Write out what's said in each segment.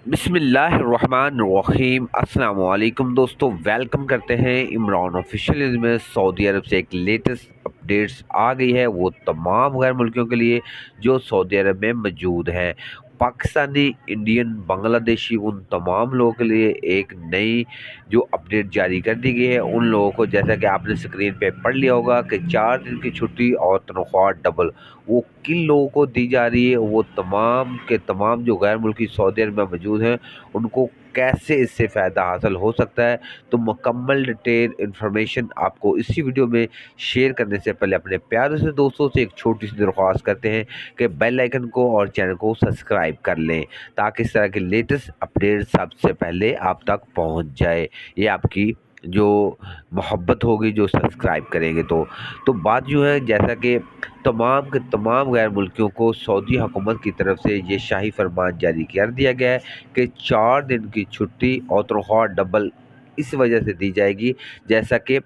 बिस्मिल्लाहिर्रहमानिर्रहीम। अस्सलाम वालेकुम दोस्तों, वेलकम करते हैं इमरान ऑफिशियल में। सऊदी अरब से एक लेटेस्ट अपडेट्स आ गई है, वो तमाम गैर मुल्कियों के लिए जो सऊदी अरब में मौजूद हैं। पाकिस्तानी, इंडियन, बांग्लादेशी, उन तमाम लोगों के लिए एक नई जो अपडेट जारी कर दी गई है। उन लोगों को, जैसा कि आपने स्क्रीन पे पढ़ लिया होगा, कि 4 दिन की छुट्टी और तनख्वाह डबल, वो किन लोगों को दी जा रही है। वो तमाम के तमाम जो गैर मुल्की सऊदी अरब में मौजूद हैं, उनको कैसे इससे फ़ायदा हासिल हो सकता है। तो मुकम्मल डिटेल इन्फॉर्मेशन आपको इसी वीडियो में शेयर करने से पहले अपने प्यारे से दोस्तों से एक छोटी सी दरख्वास्त करते हैं कि बेल आइकन को और चैनल को सब्सक्राइब कर लें, ताकि इस तरह के लेटेस्ट अपडेट सबसे पहले आप तक पहुंच जाए। ये आपकी जो मोहब्बत होगी, जो सब्सक्राइब करेंगे तो बात जो है, जैसा कि तमाम के तमाम गैर मुल्कियों को सऊदी हुकूमत की तरफ से ये शाही फरमान जारी कर दिया गया है कि 4 दिन की छुट्टी और तनख्वाह डबल इस वजह से दी जाएगी, जैसा कि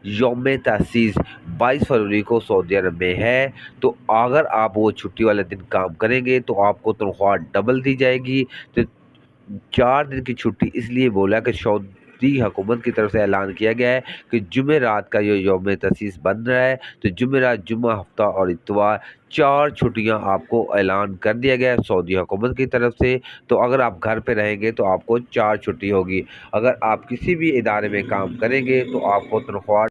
यौम तअसीस 22 फरवरी को सऊदी अरब में है। तो अगर आप वो छुट्टी वाले दिन काम करेंगे तो आपको तनख्वाह डबल दी जाएगी। तो 4 दिन की छुट्टी इसलिए बोला कि सऊदी हुकूमत की तरफ से ऐलान किया गया है कि जुमेरात का ये यौम तसीस बन रहा है। तो जुमेरात, जुम्मा, हफ्ता और इतवार, 4 छुट्टियां आपको ऐलान कर दिया गया है सऊदी हुकूमत की तरफ से। तो अगर आप घर पे रहेंगे तो आपको 4 छुट्टी होगी। अगर आप किसी भी इदारे में काम करेंगे तो आपको तनख्वाह